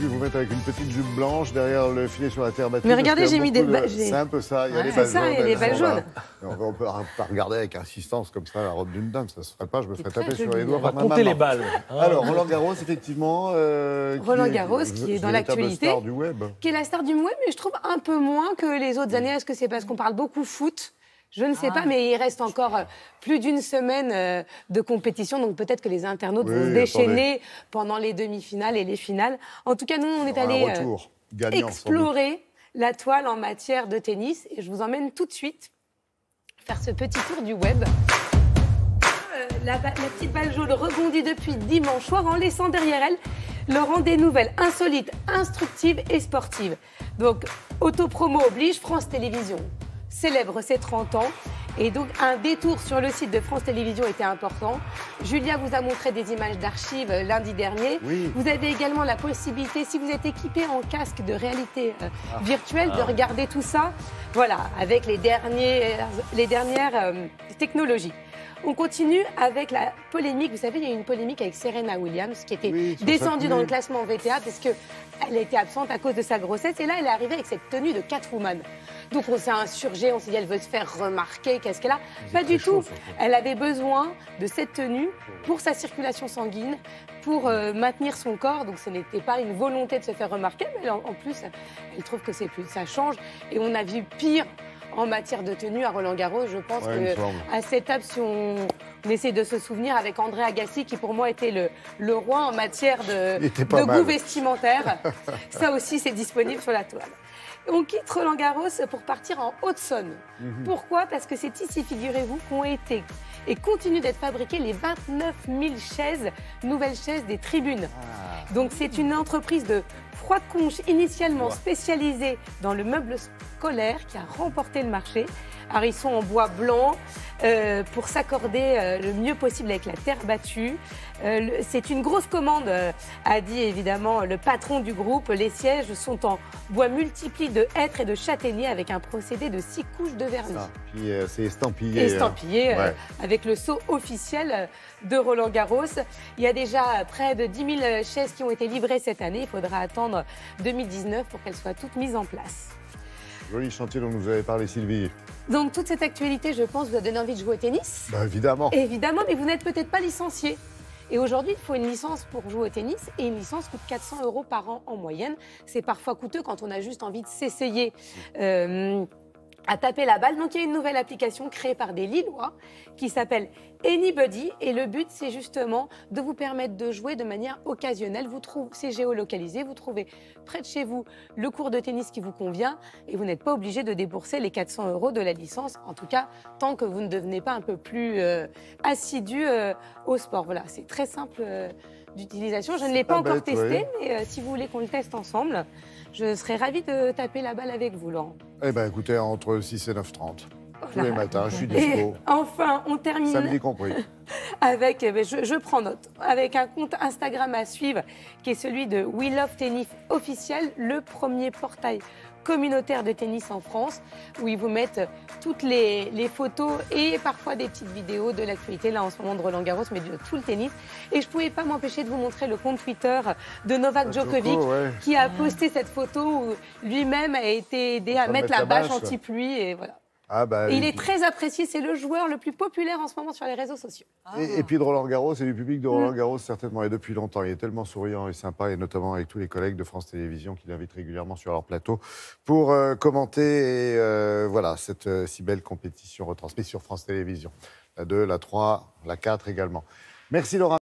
puis vous mettre avec une petite jupe blanche derrière le filet sur la terre battue. Mais regardez, j'ai mis des balles. C'est un peu ça, il y a les C'est balles ça, jaunes. il y a les balles jaunes. On peut pas regarder avec insistance comme ça la robe d'une dame, ça se ferait pas, je me ferais taper sur les joli. doigts On va par ma compter maman. les balles. Alors, Roland Garros, effectivement. Roland Garros, qui est dans l'actualité. Star du web. Qui est la star du web, mais je trouve un peu moins que les autres années. Est-ce que c'est parce qu'on parle beaucoup foot ? Je ne sais pas, mais il reste encore plus d'une semaine de compétition, donc peut-être que les internautes vont se déchaîner pendant les demi-finales et les finales. En tout cas, nous, on est allés explorer la toile en matière de tennis, et je vous emmène tout de suite faire ce petit tour du web. La petite balle jaune rebondit depuis dimanche soir en laissant derrière elle le rang des nouvelles insolites, instructives et sportives. Donc, autopromo oblige, France Télévisions célèbre ses 30 ans. Et donc, un détour sur le site de France Télévisions était important. Julia vous a montré des images d'archives lundi dernier. Oui. Vous avez également la possibilité, si vous êtes équipé en casque de réalité virtuelle, de regarder tout ça, voilà, avec les dernières technologies. On continue avec la polémique. Vous savez, il y a eu une polémique avec Serena Williams qui était descendue dans le classement VTA parce qu'elle était absente à cause de sa grossesse. Et là, elle est arrivée avec cette tenue de Catwoman. Donc, on s'est insurgé, on s'est dit, elle veut se faire remarquer. Qu'est-ce qu'elle a ? Pas du tout. Elle avait besoin de cette tenue pour sa circulation sanguine, pour maintenir son corps. Donc, ce n'était pas une volonté de se faire remarquer. Mais en plus, elle trouve que ça change. Et on a vu pire en matière de tenue à Roland-Garros. Je pense qu'à cette table, si on essaie de se souvenir avec André Agassi, qui pour moi était le roi en matière de goût vestimentaire, ça aussi c'est disponible sur la toile. On quitte Roland-Garros pour partir en Haute-Saône. Pourquoi ? Parce que c'est ici, figurez-vous, qu'ont été et continuent d'être fabriquées les 29 000 nouvelles chaises des tribunes. Donc c'est une entreprise de Froide-Conche, initialement spécialisée dans le meuble scolaire, qui a remporté le marché. Alors, ils sont en bois blanc pour s'accorder le mieux possible avec la terre battue. C'est une grosse commande, a dit évidemment le patron du groupe. Les sièges sont en bois multipli de hêtre et de châtaignier avec un procédé de 6 couches de vernis. Puis c'est estampillé. Estampillé avec le sceau officiel de Roland-Garros. Il y a déjà près de 10 000 chaises qui ont été livrées cette année. Il faudra attendre 2019 pour qu'elles soient toutes mises en place. Joli chantier dont nous avez parlé, Sylvie. Donc, toute cette actualité, je pense, vous a donné envie de jouer au tennis. Bah, évidemment. Évidemment, mais vous n'êtes peut-être pas licencié. Et aujourd'hui, il faut une licence pour jouer au tennis. Et une licence coûte 400 € par an en moyenne. C'est parfois coûteux quand on a juste envie de s'essayer à taper la balle. Donc, il y a une nouvelle application créée par des Lillois qui s'appelle Anybody. Et le but, c'est justement de vous permettre de jouer de manière occasionnelle. C'est géolocalisé. Vous trouvez près de chez vous le cours de tennis qui vous convient. Et vous n'êtes pas obligé de débourser les 400 € de la licence. En tout cas, tant que vous ne devenez pas un peu plus assidu au sport. Voilà, c'est très simple d'utilisation. Je ne l'ai pas encore testé, mais si vous voulez qu'on le teste ensemble, je serais ravie de taper la balle avec vous, Laurent. Eh bien, écoutez, entre 6 et 9h30, tous les matins, je suis dispo. Et enfin, on termine. Samedi compris. Avec, je prends note, avec un compte Instagram à suivre, qui est celui de We Love Tennis officiel, le premier portail communautaire de tennis en France, où ils vous mettent toutes les photos et parfois des petites vidéos de l'actualité, là en ce moment de Roland-Garros, mais de tout le tennis. Et je ne pouvais pas m'empêcher de vous montrer le compte Twitter de Novak Djokovic, qui a posté cette photo où lui-même a été aidé à mettre la bâche anti-pluie. Et voilà. Et il est très apprécié, c'est le joueur le plus populaire en ce moment sur les réseaux sociaux. Et puis de Roland-Garros, et du public de Roland-Garros certainement, et depuis longtemps. Il est tellement souriant et sympa, et notamment avec tous les collègues de France Télévisions qui l'invitent régulièrement sur leur plateau pour commenter voilà, cette si belle compétition retransmise sur France Télévisions. La 2, la 3, la 4 également. Merci Laurent.